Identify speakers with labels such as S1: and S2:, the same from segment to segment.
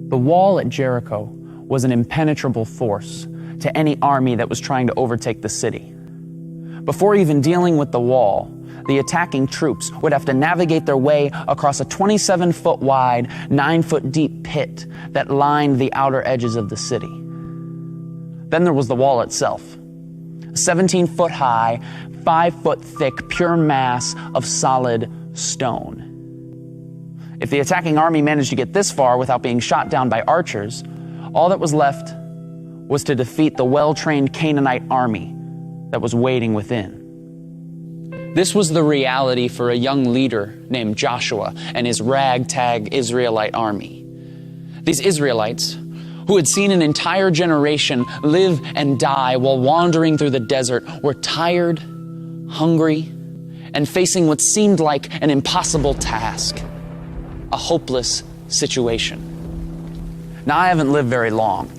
S1: The wall at Jericho was an impenetrable force to any army that was trying to overtake the city. Before even dealing with the wall, the attacking troops would have to navigate their way across a 27-foot wide, 9-foot deep pit that lined the outer edges of the city. Then there was the wall itself, a 17-foot high, 5-foot thick, pure mass of solid stone. If the attacking army managed to get this far without being shot down by archers, all that was left was to defeat the well-trained Canaanite army that was waiting within. This was the reality for a young leader named Joshua and his ragtag Israelite army. These Israelites, who had seen an entire generation live and die while wandering through the desert, were tired, hungry, and facing what seemed like an impossible task, a hopeless situation. Now, I haven't lived very long,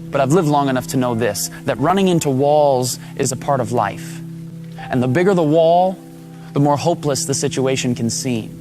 S1: but I've lived long enough to know this, that running into walls is a part of life. And the bigger the wall, the more hopeless the situation can seem.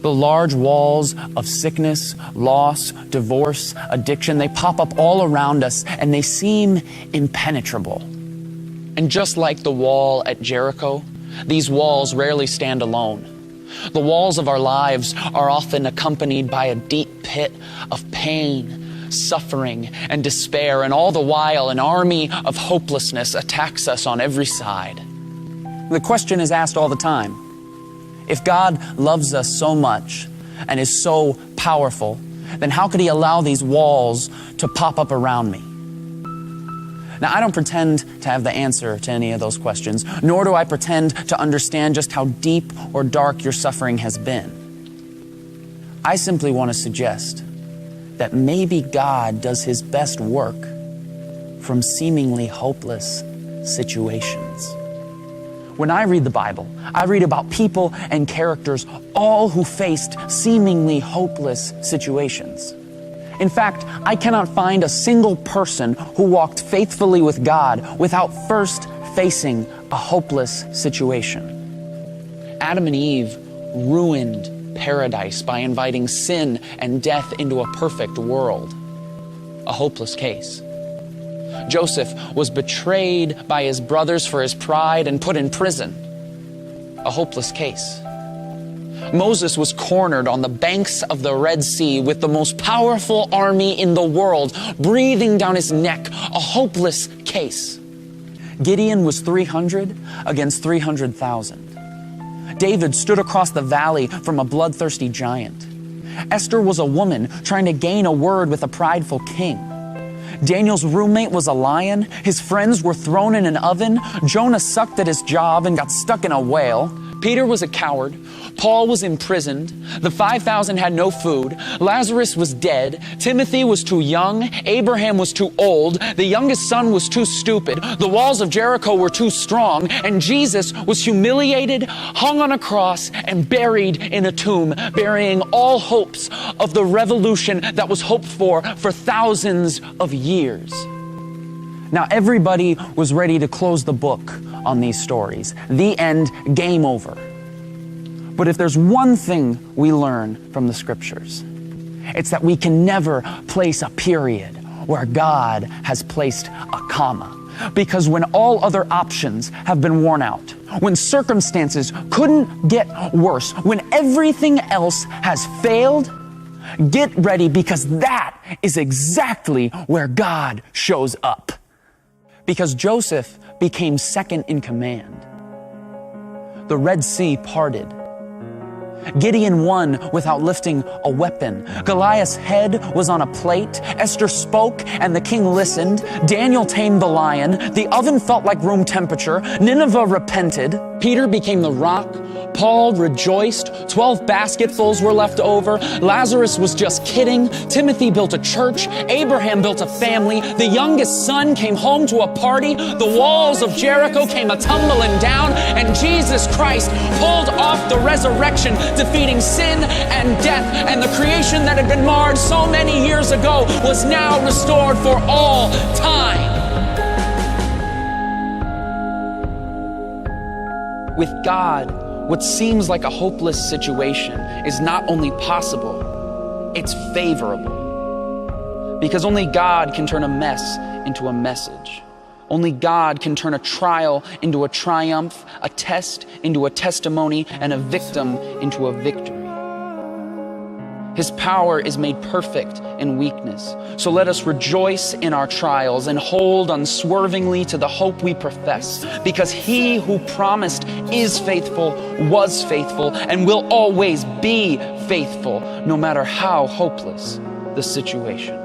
S1: The large walls of sickness, loss, divorce, addiction, they pop up all around us and they seem impenetrable. And just like the wall at Jericho, these walls rarely stand alone. The walls of our lives are often accompanied by a deep pit of pain, suffering, and despair, and all the while an army of hopelessness attacks us on every side. The question is asked all the time: if God loves us so much and is so powerful, then how could He allow these walls to pop up around me? Now, I don't pretend to have the answer to any of those questions, nor do I pretend to understand just how deep or dark your suffering has been. I simply want to suggest that maybe God does His best work from seemingly hopeless situations. When I read the Bible, I read about people and characters, all who faced seemingly hopeless situations. In fact, I cannot find a single person who walked faithfully with God without first facing a hopeless situation. Adam and Eve ruined paradise by inviting sin and death into a perfect world. A hopeless case. Joseph was betrayed by his brothers for his pride and put in prison. A hopeless case. Moses was cornered on the banks of the Red Sea with the most powerful army in the world breathing down his neck. A hopeless case. Gideon was 300 against 300,000. David stood across the valley from a bloodthirsty giant. Esther was a woman trying to gain a word with a prideful king. Daniel's roommate was a lion. His friends were thrown in an oven. Jonah sucked at his job and got stuck in a whale. Peter was a coward. Paul was imprisoned. The 5,000 had no food. Lazarus was dead. Timothy was too young. Abraham was too old. The youngest son was too stupid. The walls of Jericho were too strong. And Jesus was humiliated, hung on a cross, and buried in a tomb, burying all hopes of the revolution that was hoped for thousands of years. Now, everybody was ready to close the book on these stories. The end, game over. But if there's one thing we learn from the scriptures, it's that we can never place a period where God has placed a comma. Because when all other options have been worn out, when circumstances couldn't get worse, when everything else has failed, get ready, because that is exactly where God shows up. Because Joseph became second in command. The Red Sea parted. Gideon won without lifting a weapon. Goliath's head was on a plate. Esther spoke and the king listened. Daniel tamed the lion. The oven felt like room temperature. Nineveh repented. Peter became the rock. Paul rejoiced. 12 basketfuls were left over. Lazarus was just kidding. Timothy built a church. Abraham built a family. The youngest son came home to a party. The walls of Jericho came a-tumbling down. And Jesus Christ pulled off the resurrection, defeating sin and death. And the creation that had been marred so many years ago was now restored for all time. With God, what seems like a hopeless situation is not only possible, it's favorable. Because only God can turn a mess into a message. Only God can turn a trial into a triumph, a test into a testimony, and a victim into a victory. His power is made perfect in weakness. So let us rejoice in our trials and hold unswervingly to the hope we profess, because he who promised is faithful, was faithful, and will always be faithful, no matter how hopeless the situation.